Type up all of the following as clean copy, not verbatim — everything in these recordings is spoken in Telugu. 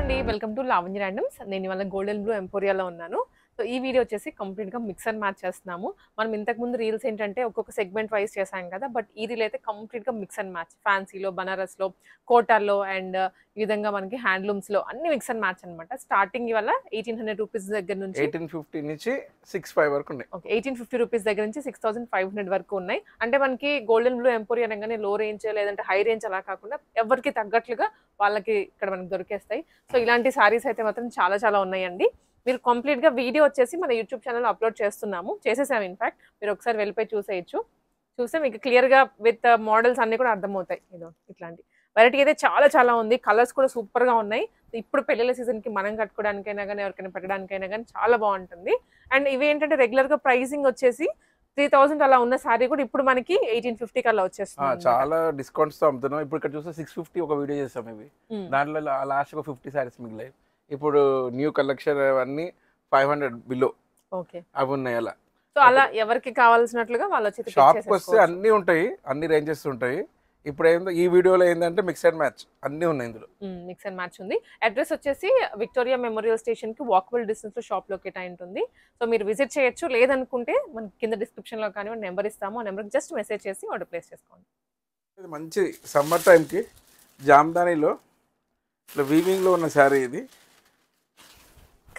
అండి వెల్కమ్ టు లావణ్య ర్యాండమ్స్. నేను ఇవాళ గోల్డెన్ బ్లూ ఎంపోరియాలో ఉన్నాను. సో ఈ వీడియో వచ్చేసి కంప్లీట్గా మిక్స్ అండ్ మ్యాచ్ చేస్తున్నాము. మనం ఇంతకుముందు రీల్స్ ఏంటంటే ఒక్కొక్క సెగ్మెంట్ వైజ్ చేసాం కదా, బట్ ఈ రీల్ అయితే కంప్లీట్గా మిక్స్ అండ్ మ్యాచ్. ఫ్యాన్సీలో, బనారస్లో, కోటాల్లో అండ్ ఈ విధంగా మనకి హ్యాండ్లూమ్స్లో అన్ని మిక్స్ అండ్ మ్యాచ్ అనమాట. స్టార్టింగ్ ఇవాళ 1800 రూపీస్ దగ్గర నుంచి 1850 నుంచి 65 వరకు ఉన్నాయి. ఓకే, 1850 రూపీస్ దగ్గర నుంచి 6500 వరకు ఉన్నాయి. అంటే మనకి గోల్డెన్ బ్లూ ఎంపోరియా అనగానే లో రేంజ్ లేదంటే హై రేంజ్ అలా కాకుండా ఎవరికి తగ్గట్లుగా వాళ్ళకి ఇక్కడ మనకి దొరికేస్తాయి. సో ఇలాంటి సారీస్ అయితే మాత్రం చాలా చాలా ఉన్నాయండి. మీరు కంప్లీట్గా వీడియో వచ్చేసి మన యూట్యూబ్ ఛానల్లో అప్లోడ్ చేసేసాము. ఇన్ఫాక్ట్ మీరు ఒకసారి వెళ్ళిపోయి చూసేయచ్చు. చూస్తే మీకు క్లియర్గా విత్ మోడల్స్ అన్ని కూడా అర్థమవుతాయి. ఇదో ఇట్లాంటి వెరైటీ అయితే చాలా చాలా ఉంది. కలర్స్ కూడా సూపర్గా ఉన్నాయి. ఇప్పుడు పెళ్ళిళ్ళ సీజన్కి మనం కట్టుకోవడానికైనా కానీ ఎవరికైనా పెట్టడానికైనా కానీ చాలా బాగుంటుంది. అండ్ ఇవి ఏంటంటే రెగ్యులర్గా ప్రైసింగ్ వచ్చేసి 3000 అలా ఉన్న సారీ కూడా ఇప్పుడు మనకి 1850 అలా వచ్చేస్తుంది. చాలా డిస్కౌంట్స్ తో అమ్ముతున్నాం. ఇప్పుడు ఇక్కడ చూస్తే 650 ఒక వీడియో చేసాం. ఇవి దాంట్లో లాస్ట్ ఒక 50 సారీస్ మిగిలాయి. ఇప్పుడు న్యూ కలెక్షన్ అవన్నీ 500 బిలో ఓకే అవి ఉన్నాయి. అలా సో అలా ఎవరికి కావాల్సినట్లుగా వాళ్ళు వచ్చి షాప్కి వస్తే అన్ని ఉంటాయి, అన్ని రేంజెస్ ఉంటాయి. ఇప్పుడు ఏందో ఈ వీడియోలో ఏంటంటే మిక్స్ అండ్ మ్యాచ్ అన్ని ఉన్నాయి. ఇందులో మిక్స్ అండ్ మ్యాచ్ ఉంది. అడ్రస్ వచ్చేసి విక్టోరియా మెమోరియల్ స్టేషన్ కి వాకబుల్ డిస్టెన్స్ లో షాప్ లొకేట్ అయి ఉంటుంది. సో మీరు విజిట్ చేయొచ్చు. లేదనుకుంటే మనకి కింద డిస్క్రిప్షన్ లో కానీ నెంబర్ ఇస్తాము. ఆ నెంబర్కి జస్ట్ మెసేజ్ చేసి ఆర్డర్ ప్లేస్ చేసుకోండి. ఇది మంచి సమ్మర్ టైంకి జామ్దానీలో ఇట్లా వీవింగ్ లో ఉన్న శారీ. ఇది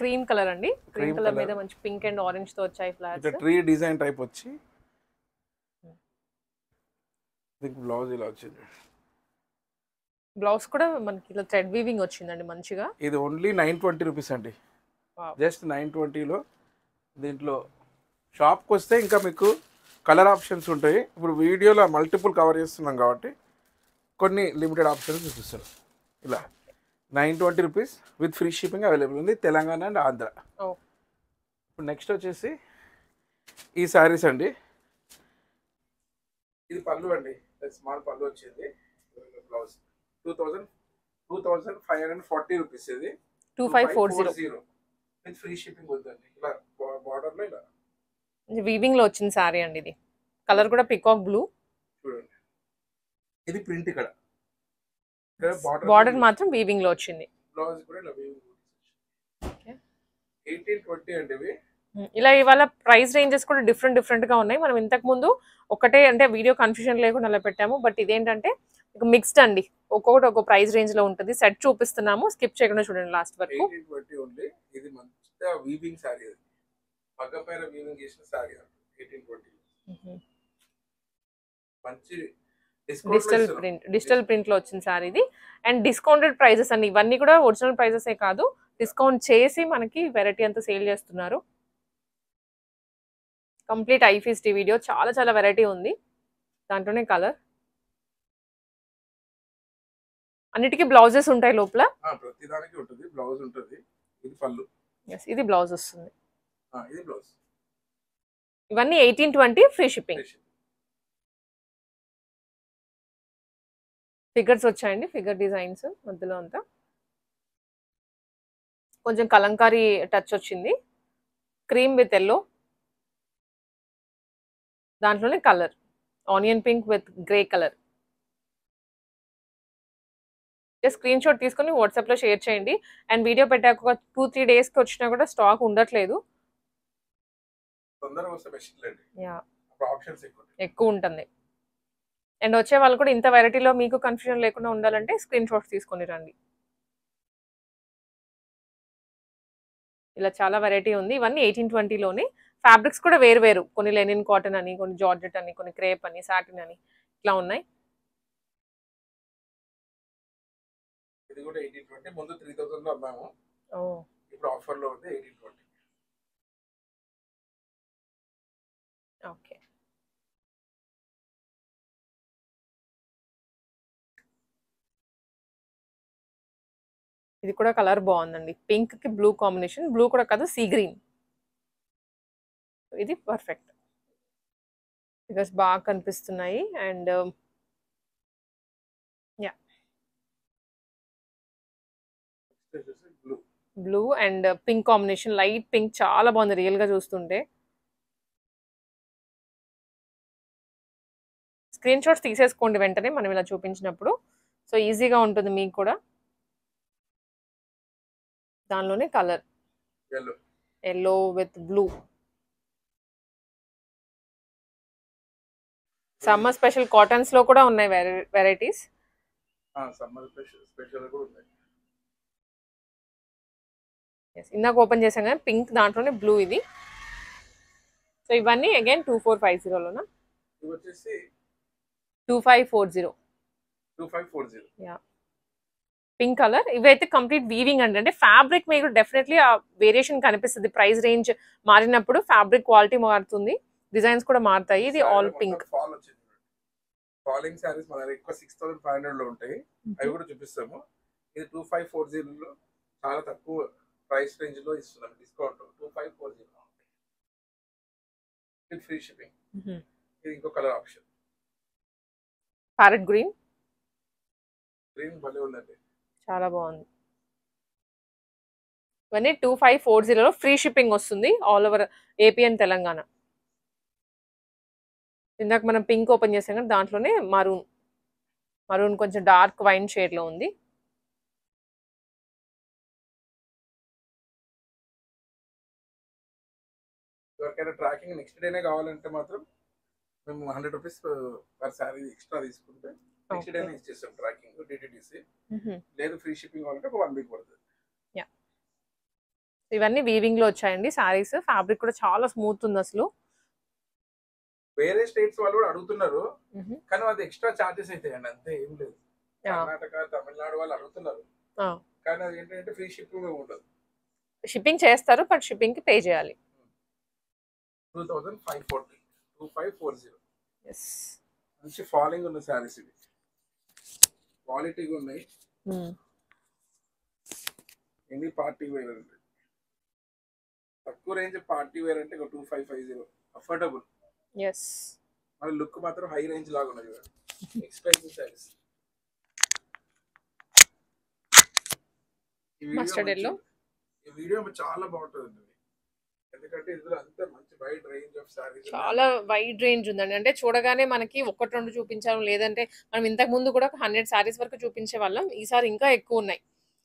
క్రీమ్ కలర్ అండి. క్రీమ్ కలర్ మీద మంచి పింక్ అండ్ ఆరెంజ్ తో వచ్చాయి ఫ్లవర్స్. ఇట్లా ట్రీ డిజైన్ టైప్ వచ్చి దీనికి బ్లౌజ్ ఇలా వచ్చింది. బ్లౌజ్ కూడా మనకి ఇలా థ్రెడ్ వీవింగ్ వచ్చిందండి మంచిగా. ఇది ఓన్లీ 920 రూపీస్ అండి. జస్ట్ 920లో. దీంట్లో షాప్కి వస్తే ఇంకా మీకు కలర్ ఆప్షన్స్ ఉంటాయి. ఇప్పుడు వీడియోలో మల్టిపుల్ కవర్ చేస్తున్నాం కాబట్టి కొన్ని లిమిటెడ్ ఆప్షన్స్ చూపిస్తారు. ఇలా 920 rupees with free shipping available ఉంది తెలంగాణ అండ్ ఆంధ్ర. ఇప్పుడు నెక్స్ట్ వచ్చేసి ఈ శారీస్ అండి. ఇది పళ్ళు అండి, స్మాల్ పళ్ళు వచ్చింది. Blouse 2540 rupees. ఇది 2540 విత్ ఫ్రీ షిప్పింగ్ వద్దండి. ఇలా బార్డర్లో ఇలా వీవింగ్ లో వచ్చిన సారీ అండి. ఇది కలర్ కూడా పికాక్ బ్లూ. చూడండి, ఇది ప్రింట్. ఇక్కడ బార్డర్ మాత్రం వీవింగ్ లో వచ్చింది. బ్లౌజ్ కూడా ఇలా వీవింగ్. 1820 అండి ఇవి. ఇలా ఇవాళ ప్రైస్ రేంజెస్ కూడా డిఫరెంట్ గా ఉన్నాయి. మనం ఇంతకు ముందు ఒకటే అంటే వీడియో కన్ఫ్యూజన్ లేకుండా అలా పెట్టాము. బట్ ఇదేంటంటే మిక్స్డ్ అండి, ఒక్కొక్కటి ఒక్కొక్క ప్రైస్ రేంజ్ లో ఉంటుంది. సెట్ చూపిస్తున్నాము, స్కిప్ చేయకుండా చూడండి లాస్ట్ వరకు. 1820 ఓన్లీ. ఇది మంచిగా వీవింగ్ సారీ. అది పగ్గ పైన వీవింగ్ చేసిన సారీ. 1820 మంచి డిజిటల్ ప్రింట్ లో వచ్చిన సారీ ఇది. అండ్ డిస్కౌంటెడ్ ప్రైజెస్ అండి. ఇవన్నీ కూడా ఒరిజినల్ ప్రైజెస్ కాదు, డిస్కౌంట్ చేసి మనకి వెరైటీ అంతా సేల్ చేస్తున్నారు. Complete eye feast video. చాలా చాలా వెరైటీ ఉంది. దాంట్లోనే కలర్ అన్నిటికీ బ్లౌజెస్ ఉంటాయి లోపల. ప్రతి దానికి ఉంటుంది, బ్లౌజ్ ఉంటుంది. ఇది పళ్ళు. ఇది బ్లౌజ్ వస్తుంది. ఇది బ్లౌజ్. ఇవన్నీ 1820 ఫ్రీ షిప్పింగ్. ఫిగర్స్ వచ్చాయండి, ఫిగర్ డిజైన్స్ మధ్యలో అంతా కొంచెం కలంకారీ టచ్ వచ్చింది. క్రీమ్ విత్ ఎల్లో, దాంట్లోనే colour onion pink with grey colour. Screen shot తీసుకొని వాట్సాప్లో షేర్ చేయండి. అండ్ వీడియో పెట్టాక ఒక 2-3 డేస్కి వచ్చినా కూడా స్టాక్ ఉండట్లేదు, ఎక్కువ ఉంటుంది. అండ్ వచ్చే వాళ్ళు కూడా ఇంత వెరైటీలో మీకు కన్ఫ్యూజన్ లేకుండా ఉండాలంటే స్క్రీన్ షాట్స్ తీసుకొని రండి. ఇలా చాలా వెరైటీ ఉంది. ఇవన్నీ 1820లోనే. ఫ్యాబ్రిక్స్ కూడా వేరు, కొన్ని లెనిన్ కాటన్ అని, కొన్ని జార్జెట్ అని, కొన్ని క్రేప్ అని, సాటిన్ అని ఇట్లా ఉన్నాయి. ఇది కూడా 1820. ముందు 3000లో అమ్మాము, ఇప్పుడు ఆఫర్ లో ఉంది 1820. ఓకే, ఇది కూడా కలర్ బాగుందండి. పింక్ కి బ్లూ కాంబినేషన్. బ్లూ కూడా కాదు, సీ గ్రీన్. ఇది పర్ఫెక్ట్. బికాస్ బాగా కనిపిస్తున్నాయి. And yeah, blue and pink combination, light pink, చాలా బాగుంది రియల్ గా చూస్తుంటే. స్క్రీన్ షాట్స్ తీసేసుకోండి వెంటనే మనం ఇలా చూపించినప్పుడు. సో ఈజీగా ఉంటుంది మీకు కూడా. దానిలోనే colour yellow yellow with blue. Summer special cottons లో కూడా ఉన్నాయి వెరైటీస్. సమ్మర్ స్పెషల్ కూడా ఉన్నాయి. ఇందాక ఓపెన్ చేసాం కదా పింక్, దాంట్లోనే బ్లూ ఇది. సో ఇవన్నీ అగైన్ 2450లోనా? ఇవి వచ్చేసి 2540. 2540. Yeah, pink colour. ఇవైతే కంప్లీట్ వీవింగ్ అండి. అంటే ఫ్యాబ్రిక్ మీకు డెఫినెట్లీ ఆ వేరియేషన్ కనిపిస్తుంది. ప్రైస్ రేంజ్ మారినప్పుడు ఫ్యాబ్రిక్ క్వాలిటీ మారుతుంది, డిజైన్స్ కూడా మారుతాయి. ఇది ఆల్ పింక్. ఫాల్ వచ్చింది. ఫాలింగ్ సారీస్ మన ఎక్కువ 6500 లో ఉంటాయి, అవి కూడా చూపిస్తాము. ఇది 2540 లో చాలా తక్కువ ప్రైస్ రేంజ్ లో ఇస్తున్నాం డిస్కౌంట్. 2540 with free shipping. ఇది ఇంకో colour option, parrot green. Green భలే ఉందండి, చాలా బాగుంది. ఇవన్నీ 2540లో ఫ్రీ షిప్పింగ్ వస్తుంది all over AP and Telangana. ఇందాక మనం పింక్ ఓపెన్ చేసాం కదా, దాంట్లోనే మరూన్. మరూన్ కొంచెం డార్క్ వైన్ షేడ్ లో ఉంది. ఎవరికైనా ట్రాకింగ్ నెక్స్ట్ డేనే కావాలంటే మాత్రం మేము 100 రూపీస్ పర్ శారీ ఎక్స్ట్రా తీసుకుంటే నెక్స్ట్ డేనే ఇచ్చేస్తాం ట్రాకింగ్ డిటిడిసి. లేదు ఫ్రీ షిప్పింగ్ కావాలంటే ఒక 1 వీక్ పడుతుంది. ఇవన్నీ వీవింగ్ లో వచ్చాయండి సారీస్. ఫ్యాబ్రిక్ కూడా చాలా స్మూత్ ఉంది అసలు. వేరే స్టేట్స్ వాళ్ళు కూడా అడుగుతున్నారు, కానీ అది ఎక్స్ట్రా చార్జెస్ అవుతాయండి, అంతే, ఏం లేదు. కర్ణాటక, తమిళనాడు వాళ్ళు అడుగుతున్నారు, కానీ అది ఏంటంటే ఫ్రీ షిప్పింగ్ ఉండదు. షిప్పింగ్ చేస్తారు, బట్ షిప్పింగ్ కి పే చేయాలి. 2540. 2540. మంచి ఫాలింగ్ ఉన్న సారీస్ ఇవి, క్వాలిటీగా ఉన్నాయి. ఎన్ని పార్టీ వేర్ అంటే తక్కువ రేంజ్ పార్టీ వేర్ అంటే 2550 అఫోర్డబుల్. మన లుక్ మాత్రం హై రేంజ్ లాగా ఉన్నది, ఎక్స్పెన్సివ్ సారీస్. ఈ వీడియో చాలా బాగుంటుంది, ఎందుకంటే ఇందులో అంతా మంచి వైడ్ రేంజ్ ఆఫ్ సారీస్, చాలా వైడ్ రేంజ్ ఉందండి. అంటే చూడగానే మనకి 1-2 చూపించాము, లేదంటే మనం ఇంతకు ముందు కూడా 100 సారీస్ వరకు చూపించే వాళ్ళం. ఈసారి ఇంకా ఎక్కువ ఉన్నాయి,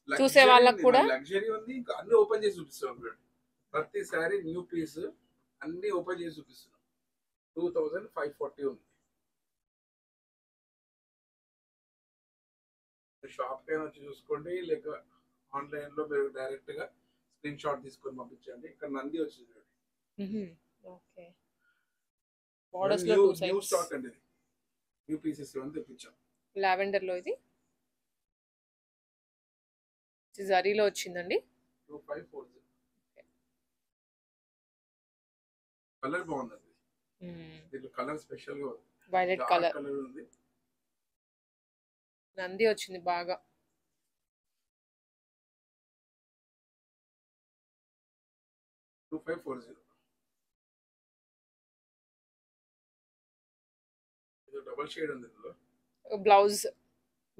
చూసే వాళ్ళకి కూడా. లగ్జరీ ఉంది, ఇంకా అన్ని ఓపెన్ చేసి చూపిస్తాం. ప్రతి సారీ న్యూ పీస్ అన్ని ఓపెన్ చేసి చూపిస్తున్నాం. 2540 ఉంది. షాప్ కైనా వచ్చి చూసుకోండి, లేక ఆన్లైన్ లో మీరు డైరెక్ట్ గా స్క్రీన్ షాట్ తీసుకొని పంపించండి. ఇక్కడ నంది వచ్చింది, న్యూ స్టాక్ అండి, న్యూ పీసెస్ తెప్పించాం. లావెండర్ లో ఇది జరీలో వచ్చిందండి. 2540. కలర్ బాగుందండి, దీంట్లో కలర్ స్పెషల్ గా వైలెట్ కలర్ ఉంది. నంది వచ్చింది బాగా. 2540. ఇది డబుల్ షేడ్ ఉంది ఇందులో.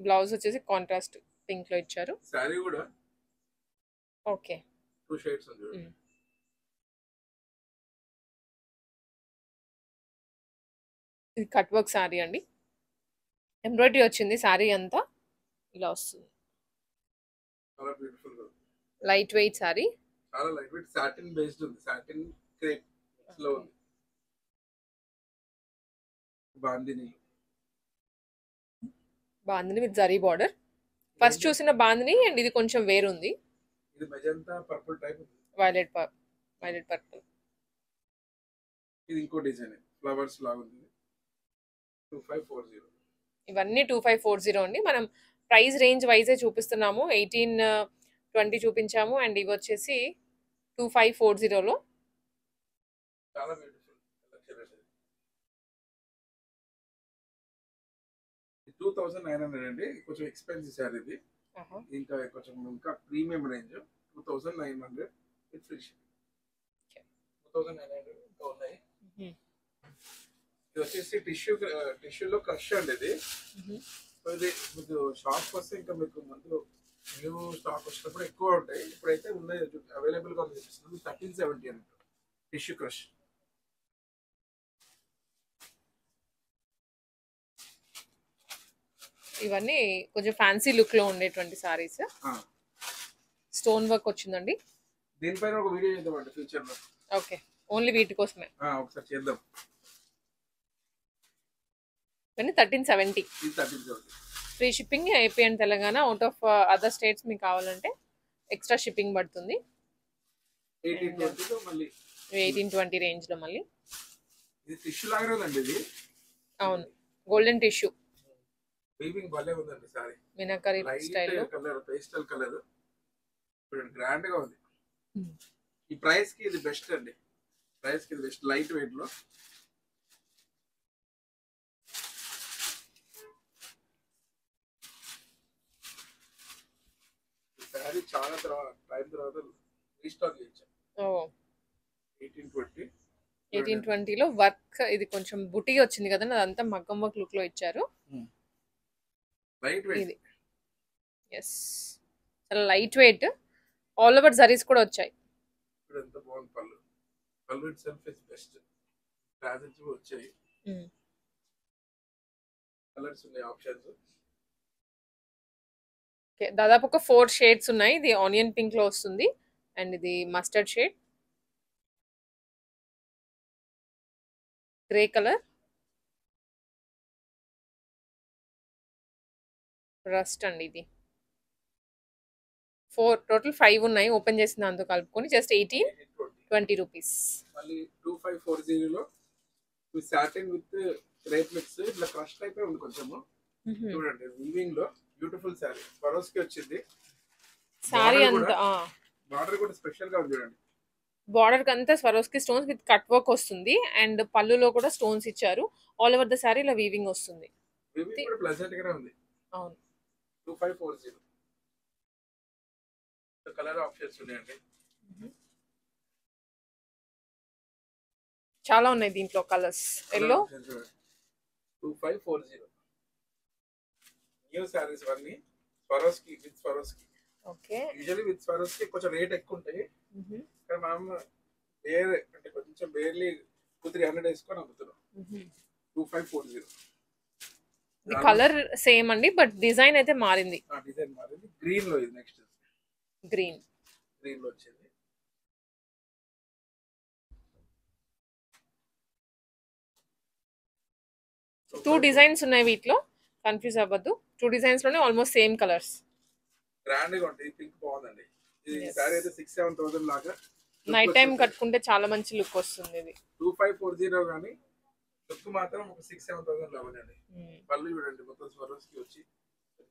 బ్లౌజ్ వచ్చేసి కాంట్రాస్ట్ పింక్ లో ఇచ్చారు. సారీ కూడా ఓకే 2 షేడ్స్ ఉంది. ఇది కట్ వర్క్ సారీ అండి, ఎంబ్రాయిడరీ వచ్చింది సారీ అంతా, ఇలా వస్తుంది. చాలా బ్యూటిఫుల్ గా, లైట్ వెయిట్ సారీ, చాలా లైట్ వెయిట్, సాటిన్ బేస్డ్ ఉంది, సాటిన్ క్రేప్ లో ఉంది. Bandhani with zari border. First చూసిన బాందిని అండ్ ఇది కొంచెం వేరుంది. ఇది మెజంతా పర్పుల్ టైప్ ఉంది, వైలెట్ పర్పుల్. ఇది ఇంకో డిజైన్ ఫ్లవర్స్ లాగా ఉంది. 2540. ఇవన్నీ 2540 అండి. మనం ప్రైస్ రేంజ్ వైజే చూపిస్తున్నాము. 18-20 చూపించాము, అండ్ ఇవి వచ్చేసి 2540లో. చాలా బ్యూటిఫుల్ కలెక్షన్. 2900 అండి, కొంచెం ఎక్స్పెన్సివ్ సారీ ఇది. ఇంకా premium range 2900 with free shipping. 2900 ఇంకా ఉన్నాయి. ఇది వచ్చేసి టిష్యూలో క్రష్ అండి ఇది. ఇది మీకు షాప్ వస్తే ఇంకా మీకు ముందు న్యూ స్టాక్ వచ్చినప్పుడు ఎక్కువ ఉంటాయి, ఇప్పుడైతే ఉన్నాయి అవైలబుల్ గా చూపిస్తుంది. 1370 అండి టిష్యూ క్రష్. ఇవన్నీ కొంచెం ఫ్యాన్సీ లుక్ లో ఉండేటువంటి సారీస్. స్టోన్ వర్క్ వచ్చిందండి. దీనిపైన ఒక వీడియో చేద్దామండి ఫ్యూచర్ లో. ఓకే, ఓన్లీ వీటి కోసమే. ఒకసారి చేద్దాం. కానీ 1370 free shipping. AP and Telangana. Out of other states మీకు కావాలంటే ఎక్స్ట్రా షిప్పింగ్ పడుతుంది. 1820 రేంజ్ లో మళ్ళీ. ఇది టిష్యూ లాగానే ఉందండి ఇది. అవును, గోల్డెన్ టిష్యూ. వీవింగ్ భలే ఉందండి సారీ. మీనాకరి స్టైల్ లో కలర్, పేస్టల్ కలర్ గ్రాండ్ గా ఉంది. ఈ ప్రైస్ కి ఇది బెస్ట్ అండి. ప్రైస్ కి ఇది బెస్ట్, లైట్ వెయిట్ లో. సారీ చాలా టైం తర్వాత రీస్టాక్ చేయించాం. 1820 లో వర్క్. ఇది కొంచెం బుటీ వచ్చింది కదా, అదంతా మగ్గం వర్క్ లుక్ లో ఇచ్చారు. Light weight. ఇది ఎస్, చాలా light weight. All over zaris కూడా వచ్చాయి. ఎంత బాగుంది పళ్ళు. పళ్ళు it self is best. Fabrics వచ్చాయి. కలర్స్ ఉన్నాయి, ఆప్షన్స్. ఓకే, దాదాపు ఒక 4 షేడ్స్ ఉన్నాయి. ఇది ఆనియన్ పింక్ లో వస్తుంది, అండ్ ఇది mustard shade, grey colour, rust అండి. ఇది 4, టోటల్ 5 ఉన్నాయి. ఓపెన్ చేసిన దాంతో కలుపుకొని జస్ట్ 1820 రూపీస్. మళ్ళీ 2540 లో సాటిన్ విత్ క్రేప్ మిక్స్ ఇట్లా క్రష్ టైప్ ఉంది కొంచెము. చూడండి వీవింగ్ లో బ్యూటిఫుల్ సారీ. ఫరోస్కి వచ్చింది సారీ అంతా. బార్డర్ కూడా స్పెషల్ గా ఉంది చూడండి. బార్డర్ అంతా Swarovski stones with cut work వస్తుంది, అండ్ పళ్ళులో కూడా స్టోన్స్ ఇచ్చారు. ఆల్ ఓవర్ ద సారీ ఇలా వీవింగ్ వస్తుంది. వీవింగ్ కూడా ప్లెజెంట్ గానే ఉంది. అవును. 2540 కలర్ ఆప్షన్స్ ఉన్నాయండి. చాలా ఉన్నాయి దీంట్లో కలర్స్. ఎల్లో 2540 న్యూ సారీస్ అన్ని Swarovski with Swarovski. Okay, usually with Swarovski కొంచెం రేట్ ఎక్కువ ఉంటాయి, కానీ మనం వేరే అంటే కొంచెం బేర్లీ 200-300 వేసుకొని అమ్ముతున్నాం. 2540. కలర్ సేమ్ అండి, బట్ డిజైన్ అయితే మారింది. డిజైన్ మారింది. గ్రీన్ లో ఇది నెక్స్ట్ గ్రీన్ లో వచ్చింది. టూ డిజైన్స్ ఉన్నాయి వీటిలో, కన్ఫ్యూజ్ అవ్వద్దు. 2 డిజైన్స్ లోనే ఆల్మోస్ట్ సేమ్ కలర్స్. గ్రాండ్ గా ఉంటుంది. పింక్ బాగుందండి. ఇది సారీ అయితే 6-7,000 లాగా నైట్ టైం కట్టుకుంటే చాలా మంచి లుక్ వస్తుంది. ఇది 2540 కానీ లుక్ మాత్రం ఒక 6-7,000 లాగా ఉందండి. పళ్ళు చూడండి మొత్తం స్వరోస్కి వచ్చి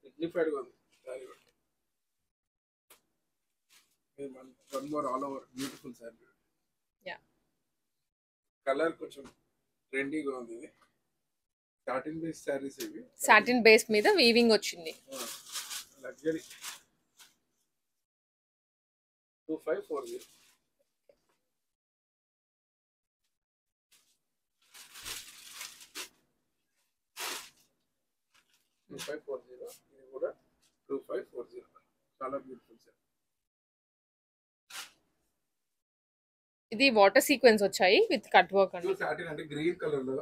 డిగ్నిఫైడ్ గా ఉంది sorry. One more all over beautiful sorry. Colour కొంచెం ట్రెండీగా ఉంది. ఇది సాటిన్ బేస్ సారీస్. ఇవి సాటిన్ బేస్ మీద వీవింగ్ వచ్చింది. లగ్జరీ. 2540. ఇది కూడా 2540. చాలా బ్యూటిఫుల్ సార్. ఇది వాటర్ సీక్వెన్స్ వచ్చాయి విత్ కట్ వర్క్ అండి. సాటిన్ అంటే గ్రీన్ కలర్ లో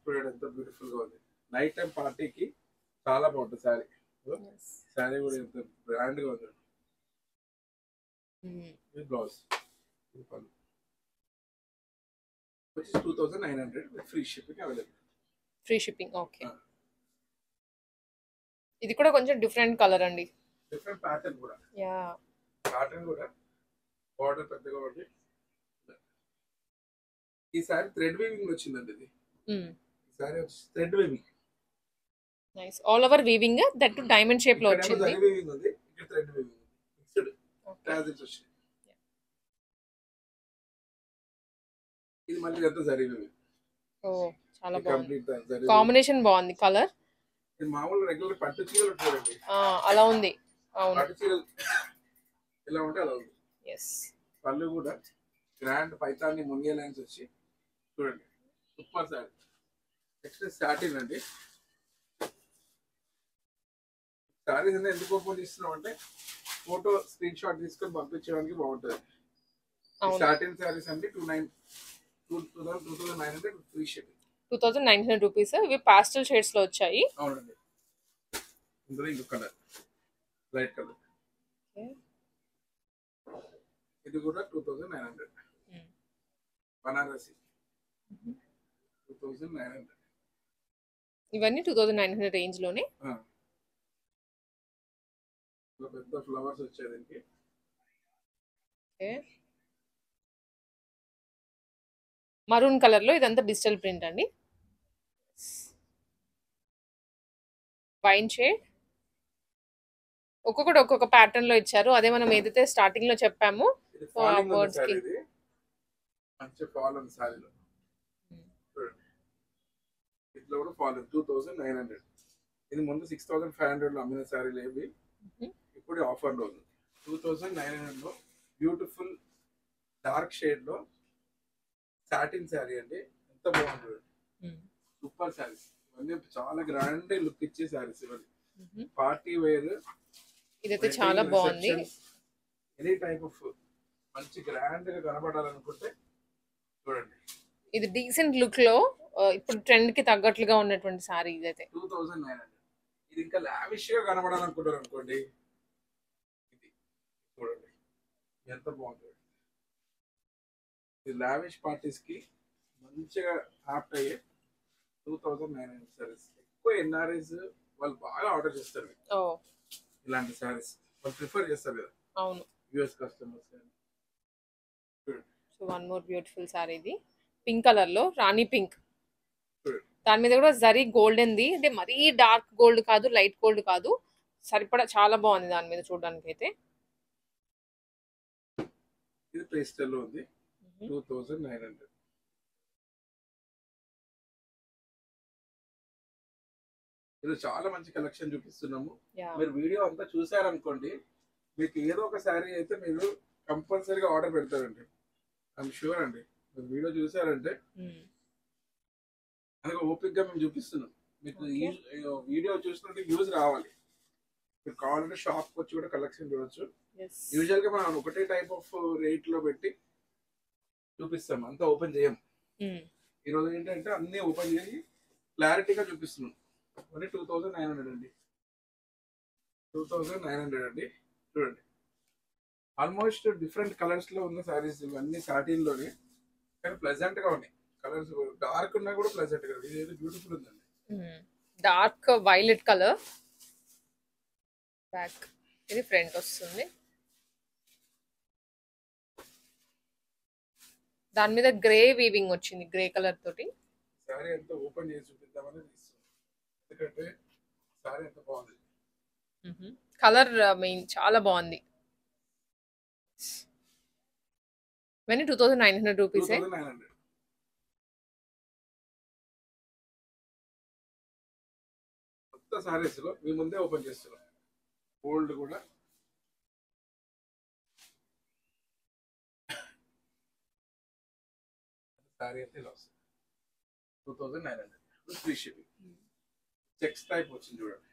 చూడండి ఎంత బ్యూటిఫుల్ గా ఉంది. నైట్ టైం పార్టీకి చాలా బాగుంటుంది సారీ. సారీ కూడా ఎంత బ్రాండ్ గా ఉంది. Blouse 2900 with free shipping available. Free shipping. Okay, ఇది కూడా కొంచెం డిఫరెంట్ కలర్ అండి. డిఫరెంట్ ప్యాటర్న్ కూడా. ప్యాటర్న్ కూడా బార్డర్ పెద్దగా ఉంది. ఈ సారీ థ్రెడ్ వీవింగ్ వచ్చిందండి. ఇది సారీ వచ్చి thread weaving. Nice. All over weaving, that to diamond shape లో వచ్చింది. థ్రెడ్ వీవింగ్ ఉంది, ఇక్కడ థ్రెడ్ వీవింగ్ ఉంది. మిక్స్డ్ ట్యాజిల్స్ వచ్చింది. ఇది మళ్ళీ ఎంత జరీ వీవింగ్. ఓ చాలా బాగుంది. కాంబినేషన్ బాగుంది. కలర్ ఇది మామూలు రెగ్యులర్ పట్టు చీరలు చూడండి అలా ఉంది. అవును, పట్టు చీరలు ఎలా ఉంటే అలా ఉంది. yes. పళ్ళు కూడా గ్రాండ్ పైతాని మునిగే లైన్స్ వచ్చి చూడండి సూపర్ సారీ. నెక్స్ట్ సాటిన్ అండి. సారీస్ అన్నీ ఎందుకు ఓపెన్ చేస్తున్నాం అంటే ఫోటో స్క్రీన్ షాట్ తీసుకొని పంపించడానికి బాగుంటుంది. సాటిన్ సారీస్ అండి 2900 ఫ్రీ షిప్పింగ్. 2900 రూపీస్. ఇవి పాస్టల్ షేడ్స్ లో వచ్చాయి. అవునండి. ఇందులో ఇంకో కలర్ లైట్ కలర్. ఇది కూడా 2900 బనారసి 2900 ఇవన్నీ 2900 రేంజ్ లోనే. పెద్ద ఫ్లవర్స్ వచ్చాయి దీనికి. మరూన్ కలర్ లో ఇదంతా డిజిటల్ ప్రింట్ అండి. వైన్ షేడ్ ఒక్కొక్కటి ఒక్కొక్క ప్యాటర్న్ లో ఇచ్చారు. అదే మనం ఏదైతే స్టార్టింగ్ లో చెప్పామో బర్డ్స్ కి మంచి ఫాల్ ఉంది సారీలో. ఇట్లా కూడా ఫాల్ 2900. ఇది ముందు 6500 లో అమ్మిన సారీలు ఏవి, ఇప్పుడు ఆఫర్ లో ఉంది 2900 లో. బ్యూటిఫుల్ డార్క్ షేడ్ లో సాటిన్ సారీ అండి. ఎంత బాగుంటుంది, సూపర్ సారీస్ ఇవన్నీ. చాలా గ్రాండ్ లుక్ ఇచ్చే సారీస్ ఇవన్నీ. పార్టీ వేర్ ఇదైతే చాలా బాగుంది. ఎనీ టైప్ ఆఫ్ మంచి గ్రాండ్ గా కనబడాలనుకుంటే చూడండి. ఇది డీసెంట్ లుక్ లో ఇప్పుడు ట్రెండ్ కి తగ్గట్లుగా ఉన్నటువంటి సారీ ఇదైతే 2900. ఇది ఇంకా లావిష్ గా కనబడాలనుకుంటారు అనుకోండి, ఇది చూడండి ఎంత బాగుంటుంది. ఇది లావిష్ పార్టీస్ కి మంచిగా యాప్ట్ అయ్యే 2900 సారీస్. ఎక్కువ ఎన్ఆర్ఐస్ వాళ్ళు బాగా ఆర్డర్ చేస్తారు ఇలాంటి సారీస్, వాళ్ళు ప్రిఫర్ చేస్తారు కదా. అవును, US customers. So one more beautiful sorry. ఇది పింక్ కలర్ లో, రాణి పింక్. దాని మీద కూడా జరీ గోల్డెన్ ది, అంటే మరీ డార్క్ గోల్డ్ కాదు, లైట్ గోల్డ్ కాదు, సరిపడా చాలా బాగుంది దాని మీద చూడడానికి అయితే. ఇది పేస్టల్ లో ఉంది 2900. ఇది చాలా మంచి కలెక్షన్ చూపిస్తున్నాము. మీరు వీడియో అంతా చూసారనుకోండి, మీకు ఏదో ఒక శారీ అయితే మీరు కంపల్సరీగా ఆర్డర్ పెడతారండి. ఐఎమ్ షూర్ అండి. మీరు వీడియో చూసారంటే అందుకే ఓపిక్ గా మేము చూపిస్తున్నాం మీకు. వీడియో చూసినట్టు యూజ్ రావాలి. మీరు కావాలంటే షాప్ వచ్చి కూడా కలెక్షన్ చూడొచ్చు. యూజువల్ గా మనం ఒకటే టైప్ ఆఫ్ రేట్ లో పెట్టి చూపిస్తాం, అంతా ఓపెన్ చేయం. ఈరోజు ఏంటంటే అన్ని ఓపెన్ చేసి క్లారిటీగా చూపిస్తున్నాం. మరి 2900 అండి, 2900 అండి. చూడండి ఆల్మోస్ట్ డిఫరెంట్ కలర్స్ లో ఉన్న సారీస్ ఇవన్నీ సాటిన్ లోనే, కానీ ప్లెజెంట్ గా ఉన్నాయి. కలర్స్ డార్క్ ఉన్నా కూడా ప్లెజెంట్ గా. ఇది ఏదో బ్యూటిఫుల్ ఉందండి. డార్క్ వైలెట్ కలర్ బ్యాక్, ఇది ఫ్రంట్ వస్తుంది. దాని మీద గ్రే వీవింగ్ వచ్చింది, గ్రే కలర్ తోటి. సారీ అంతా ఓపెన్ చేసి చూపిద్దామని తీస్తున్నాం, ఎందుకంటే సారీ ఎంత బాగుంది. కలర్ మెయిన్ చాలా బాగుంది. ఇవన్నీ 2900 రూపీస్. 2900. కొత్త సారీస్ లో మీ ముందే ఓపెన్ చేస్తున్నాం. గోల్డ్ కూడా సారీ అయితే ఇలా వస్తుంది 2900. Free shipping. చెక్స్ టైప్ వచ్చింది చూడండి.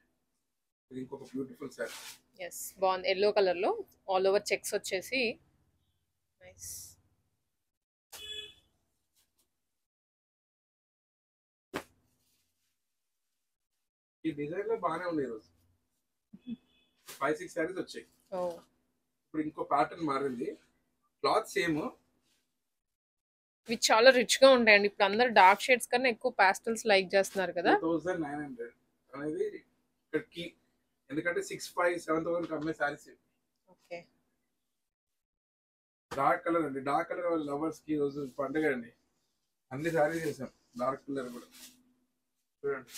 ఇది ఇంకొక బ్యూటిఫుల్ సారీ. ఎస్, బాగుంది. ఎల్లో కలర్ లో ఆల్ ఓవర్ చెక్స్ వచ్చేసి నైస్. ఈ డిజైన్ లో బాగానే ఉంది. ఈరోజు 5-6 సారీస్ వచ్చాయి. ఇప్పుడు ఇంకో ప్యాటర్న్ మారింది. క్లాత్ సేమ్, ఇవి చాలా రిచ్ గా ఉంటాయండి. ఇప్పుడు అందరు డార్క్ షేడ్స్ కన్నా ఎక్కువ పాస్టల్స్ లైక్ చేస్తున్నారు కదా. 2900 అనేది ఇక్కడికి, ఎందుకంటే 6,500-7,000 అమ్మే సారీస్. ఓకే, డార్క్ కలర్ అండి. డార్క్ కలర్ లవర్స్ కి రోజు పండుగ అండి. అన్ని సారీస్ చేసాం డార్క్ కలర్ కూడా. చూడండి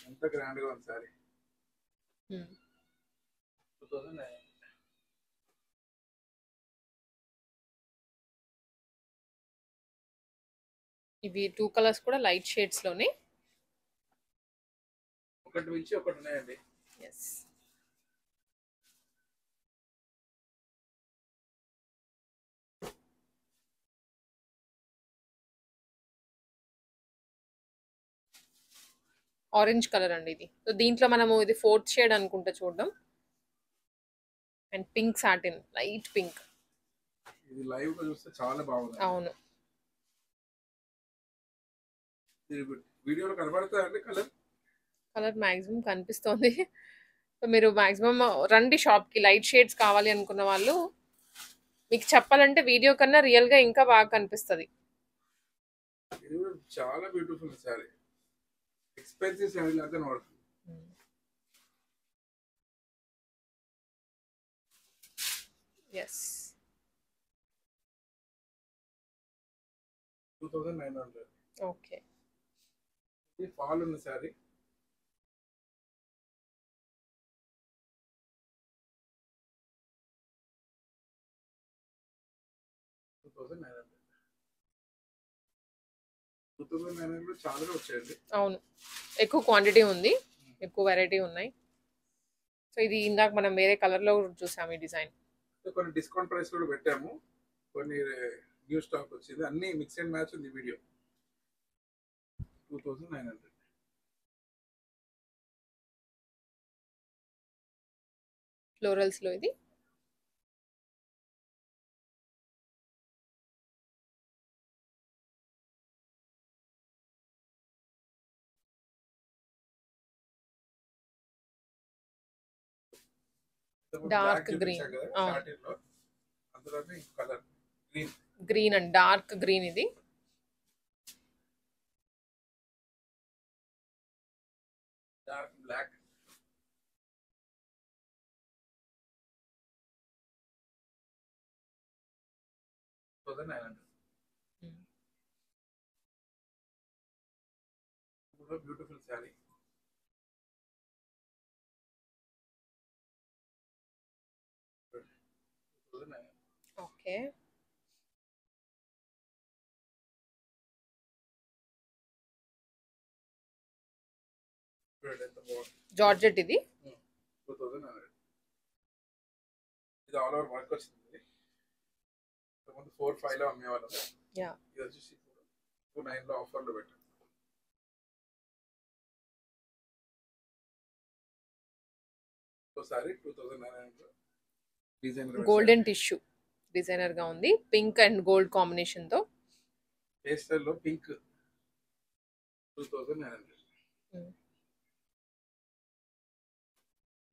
ఎంత గ్రాండ్ గా ఉంది సారీ. 2900. ఇవి 2 కలర్స్ కూడా లైట్ షేడ్స్ లోనే. ఒకటి మించి ఒకటి ఉన్నాయండి. ఎస్, ఆరెంజ్ కలర్ అండి ఇది. సో దీంట్లో మనము ఇది 4th షేడ్ అనుకుంటా చూడడం. And pink satin, light pink. ఇది లైవ్ లో చూస్తే చాలా బాగుంది. అవును, వీడియోలో కనబడుతుందండి కలర్. కలర్ మాక్సిమం కనిపిస్తోంది. సో మీరు మాక్సిమం రండి షాప్ కి. లైట్ షేడ్స్ కావాలి అనుకున్న వాళ్ళు మీకు చెప్పాలంటే వీడియో కన్నా రియల్ గా ఇంకా బాగా కనిపిస్తుంది. ఇది కూడా చాలా బ్యూటిఫుల్ సారీ, ఎక్స్పెన్సివ్ సారీ లాగా కనబడుతుంది. ఎస్ 2900. ఓకే. ఇది ఫాల్ ఉన్న సారీ. చాలా వచ్చాయండి. అవును, ఎక్కువ క్వాంటిటీ ఉంది, ఎక్కువ వెరైటీ ఉన్నాయి. సో ఇది ఇందాక మనం వేరే కలర్ లో చూసాము ఈ డిజైన్. కొన్ని డిస్కౌంట్ ప్రైస్ కూడా పెట్టాము, కొన్ని న్యూ స్టాక్ వచ్చింది, అన్ని మిక్స్ అండ్ మ్యాచ్ ఉంది వీడియో. 2900 ఫ్లోరల్స్ లో ఇది. డార్క్ గ్రీన్, అందులోనే colour green, green and dark green. ఇది dark black, beautiful sari. Okay. Georgette ఇది 2000. ఇది ఆల్ ఓవర్ వర్క్ వచ్చింది. 4-5 లో అమ్మేవాళ్ళం. ఇది వచ్చేసి 2-9 లో ఆఫర్ లో పెట్టాం. Sorry 2900. Designer golden tissue designer గా ఉంది, పింక్ అండ్ గోల్డ్ కాంబినేషన్ తో. పేస్టల్ లో పింక్ 2900.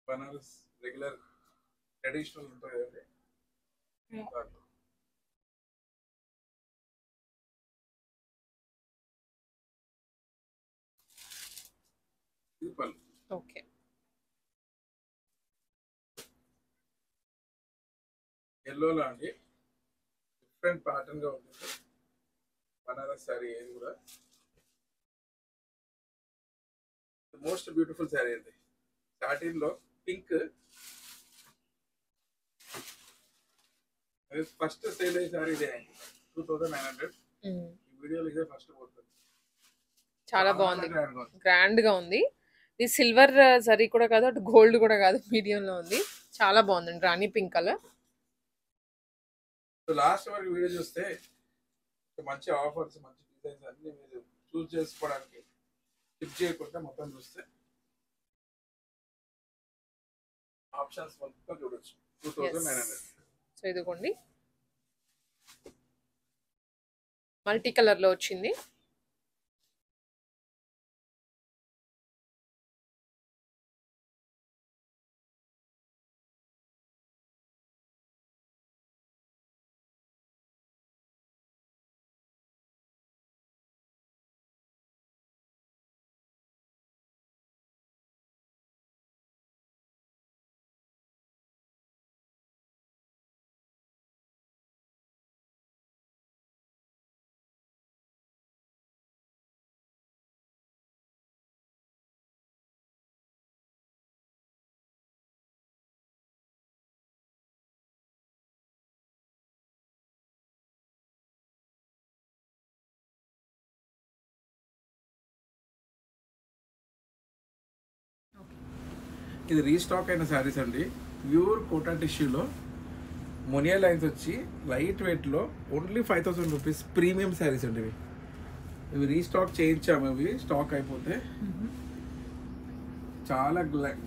బనారస్ రెగ్యులర్ ట్రెడిషనల్ ఉంటాయి కదండి. ఇది పళ్ళు. ఓకే. ఎల్లోలో అండి డిఫరెంట్ ప్యాటర్న్ గా ఉంటుంది బనారస్ శారీ. ఇది కూడా మోస్ట్ బ్యూటిఫుల్ శారీ అండి. సాటిన్ లో పింక్ ఫస్ట్ సేల్ అయ్యే శారీ ఇదే 2900. ఈ వీడియోలో ఇదే ఫస్ట్ పోతుంది. చాలా బాగుంది, గ్రాండ్ గా ఉంది. ఇది సిల్వర్ జరీ కూడా కాదు, అటు గోల్డ్ కూడా కాదు, మీడియం లో ఉంది. చాలా బాగుందండి, రాణి పింక్ కలర్. లాస్ట్ వరకు వీడియో చూస్తే మంచి ఆఫర్స్, మంచి డిజైన్స్ అన్ని మీరు చూస్ చేసుకోవడానికి స్కిప్ చేయకుండా మొత్తం చూస్తే ఆప్షన్స్ మొత్తం చూడొచ్చు. 2900. సో ఇదిగోండి, మల్టీ కలర్ లో వచ్చింది. ఇది రీస్టాక్ అయిన శారీస్ అండి. ప్యూర్ కోటా టిష్యూలో మొనియా లైన్స్ వచ్చి లైట్ వెయిట్లో ఓన్లీ 5000 రూపీస్ ప్రీమియం శారీస్ అండి. ఇవి రీస్టాక్ చేయించాము, ఇవి స్టాక్ అయిపోతే. చాలా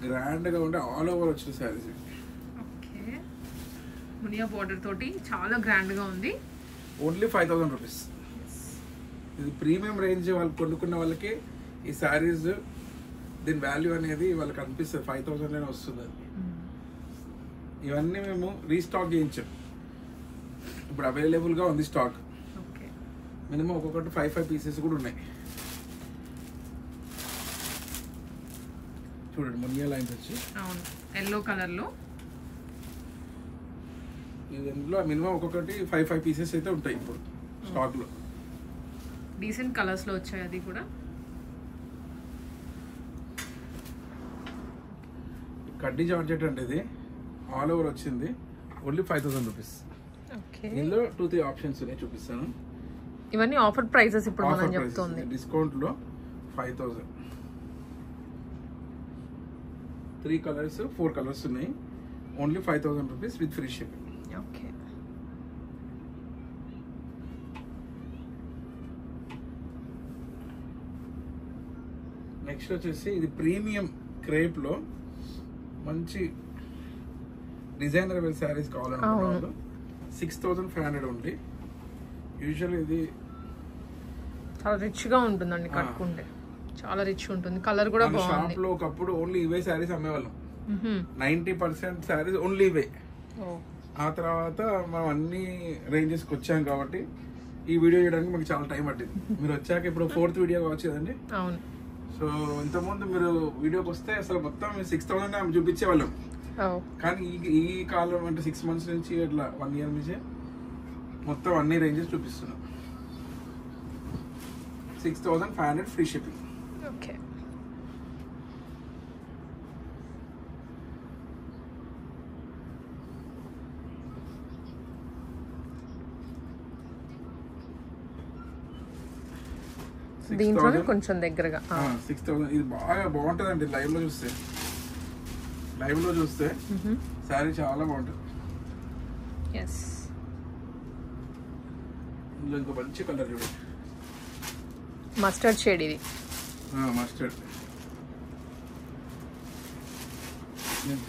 గ్రాండ్గా ఉండే ఆల్ ఓవర్ వచ్చిన శారీస్. ఓకే, మునియా బార్డర్ తోటి చాలా గ్రాండ్గా ఉంది. Only 5000 rupees. ఇది ప్రీమియం రేంజ్ వాళ్ళు కొనుక్కున్న వాళ్ళకి ఈ శారీస్ దీని వాల్యూ అనేది వాళ్ళకి అనిపిస్తుంది, 5000 వస్తుంది. ఇవన్నీ మేము రీస్టాక్ చేయించాం. ఇప్పుడు అవైలబుల్గా ఉంది స్టాక్. ఓకే, మినిమం ఒక్కొక్కటి 5 పీసెస్ కూడా ఉన్నాయి. చూడండి మునియా లైన్స్ వచ్చి అవును ఎల్లో కలర్లో. ఇందులో మినిమం ఒక్కొక్కటి 5 పీసెస్ అయితే ఉంటాయి ఇప్పుడు స్టాక్లో. డీసెంట్ కలర్స్లో వచ్చాయి అది కూడా. కడ్డీ జార్జెట్ అంటే ఇది ఆల్ ఓవర్ వచ్చింది, ఓన్లీ 5000 రూపీస్. ఓకే, ఇందులో 2-3 ఆప్షన్స్ ఉన్నాయి, చూపిస్తాను. ఇవన్నీ ఆఫర్ ప్రైసెస్ ఇప్పుడు మనం చెప్తుంది. డిస్కౌంట్లో 5000. 3 కలర్స్ 4 కలర్స్ ఉన్నాయి, only 5000 rupees with free shipping. Okay, next వచ్చేసి ఇది ప్రీమియం క్రేప్లో మంచి డిజైనర్ వేర్ శారీస్ కావాలనుకుంటున్నారు. 6500 ఉంది. యూజువల్ ఇది చాలా రిచ్గా ఉంటుందండి, కట్టుకుంటే చాలా రిచ్ ఉంటుంది. కలర్ కూడా బాగుంది. షాప్ లో ఒకప్పుడు ఓన్లీ ఇవే శారీస్ అమ్మేవాళ్ళం. 90% శారీస్ ఓన్లీ ఇవే. ఆ తర్వాత మనం అన్ని రేంజెస్కి వచ్చాం కాబట్టి ఈ వీడియో చేయడానికి మాకు చాలా టైం పట్టింది. మీరు వచ్చాక ఇప్పుడు 4th వీడియో కావచ్చు కదండి. అవును. సో ఇంతకుముందు మీరు వీడియోకి వస్తే అసలు మొత్తం 6000 చూపించేవాళ్ళం. కానీ ఈ కాలం అంటే 6 months నుంచి అట్లా 1 year నుంచే మొత్తం అన్ని రేంజెస్ చూపిస్తున్నాం. 6500 ఫ్రీ షిప్పింగ్. ఓకే, దీంట్లో కొంచెం దగ్గరగా 6000. ఇది బాగా బాగుంటుందండి లైవ్ లో చూస్తే. శారీ చాలా బాగుంటుంది. ఇందులో ఇంకో మంచి కలర్ చూడండి, మస్టర్డ్ షేడ్. ఇది మస్టర్డ్.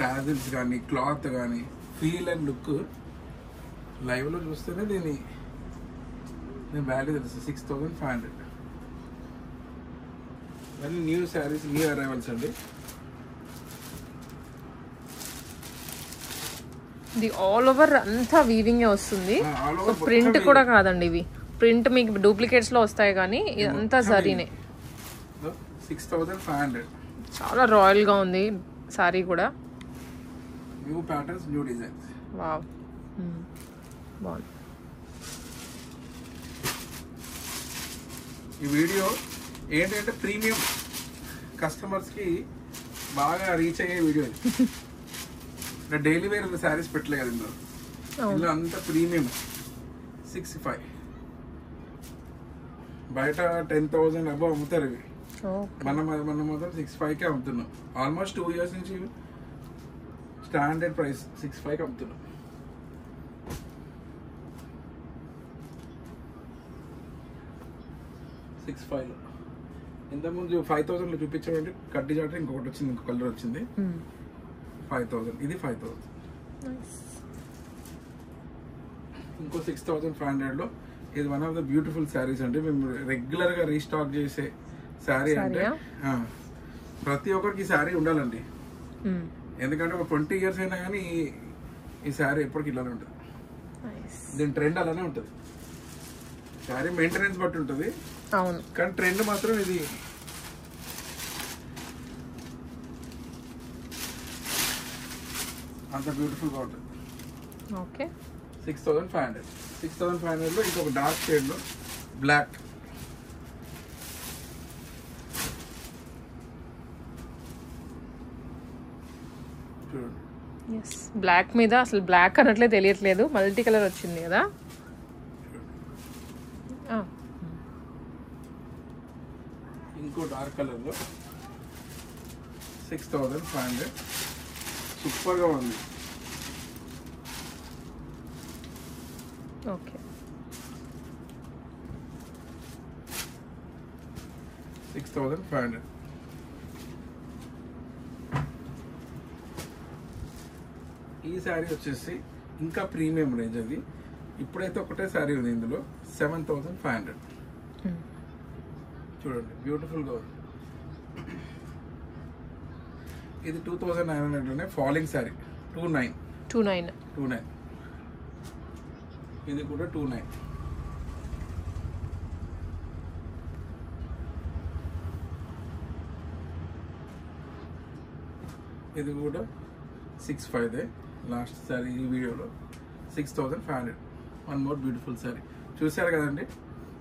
టాజిల్స్ కానీ క్లాత్ కానీ ఫీల్ అండ్ లుక్ లైవ్ లో చూస్తేనే దీని వాల్యూ తెలుసు. 6500. ఇవన్నీ న్యూ శారీస్, న్యూ అరైవల్స్ అండి. ఇది ఆల్ ఓవర్ అంతా వీవింగ్ వస్తుంది, ప్రింట్ కూడా కాదండి. ఇవి ప్రింట్ మీకు డూప్లికేట్స్ లో వస్తాయి, కానీ ఇదంతా జరీనే. 6500. చాలా రాయల్ గా ఉంది సారీ కూడా. New patterns, new designs. Wow, బాగుంది. ఈ వీడియో ఏంటంటే ప్రీమియం కస్టమర్స్ కి బాగా రీచ్ అయ్యే వీడియో. డైలీ వేర్ శారీస్ పెట్టలే కదా ఇందులో. ఇందులో అంతా ప్రీమియం. 65. బయట 10,000 అబౌవ్ అమ్ముతారు ఇవి. మనం మాత్రం 65కే అమ్ముతున్నాం. ఆల్మోస్ట్ 2 years నుంచి స్టాండర్డ్ ప్రైస్ 65కి అమ్ముతున్నాం. ఇంతకుముందు 5000లో చూపించామంటే కడ్డీ చాట ఇంకొకటి వచ్చింది, ఇంకో కలర్ వచ్చింది. 5000. ఇది 5000. ఇంకో 6500లో ఇది one of the beautiful saris అండి. మేము రెగ్యులర్ గా రీస్టాక్ చేసే శారీ. అంటే ప్రతి ఒక్కరికి ఈ శారీ ఉండాలండి. ఎందుకంటే ఒక 20 years అయినా కానీ ఈ శారీ ఎప్పటికి ఇలానే ఉంటుంది. దీని ట్రెండ్ అలానే ఉంటుంది. శారీ మెయింటెనెన్స్ బట్టి ఉంటుంది. అవును, కానీ ట్రెండ్ మాత్రం ఇది. అంత బ్యూటిఫుల్ గా ఉంటుంది. ఓకే, 6500. 6500లో ఇంకొక డార్క్ షేడ్ లో బ్లాక్. బ్లాక్ మీద అసలు బ్లాక్ అన్నట్లే తెలియట్లేదు, మల్టీ కలర్ వచ్చింది కదా. ఇంకో డార్క్ కలర్ లో 6500. సూపర్ గా ఉంది. ఓకే, 6500. ఈ శారీ వచ్చేసి ఇంకా ప్రీమియం రేంజ్. అది ఇప్పుడైతే ఒకటే శారీ ఉంది ఇందులో. 7500. చూడండి బ్యూటిఫుల్ గా ఉంది. ఇది 2900లోనే ఫాలింగ్ శారీ. 29. ఇది కూడా 29. ఇది కూడా 65 లాస్ట్ సారీ ఈ వీడియోలో 6500. One more beautiful sorry. చూసారు కదండి.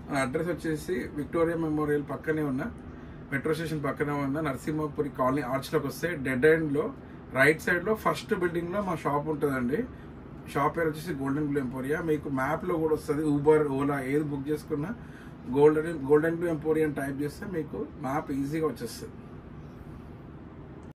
మన అడ్రస్ వచ్చేసి విక్టోరియా మెమోరియల్ పక్కనే ఉన్న, మెట్రో స్టేషన్ పక్కనే ఉన్న నరసింహపురి కాలనీ ఆర్చ్లోకి వస్తే డెడ్ ఎండ్లో రైట్ సైడ్లో ఫస్ట్ బిల్డింగ్లో మా షాప్ ఉంటుందండి. షాప్ పేరు వచ్చేసి గోల్డెన్ బ్లూ ఎంపోరియా. మీకు మ్యాప్లో కూడా వస్తుంది. ఊబర్, ఓలా ఏది బుక్ చేసుకున్నా గోల్డెన్ బ్లూ ఎంపోరియా టైప్ చేస్తే మీకు మ్యాప్ ఈజీగా వచ్చేస్తుంది.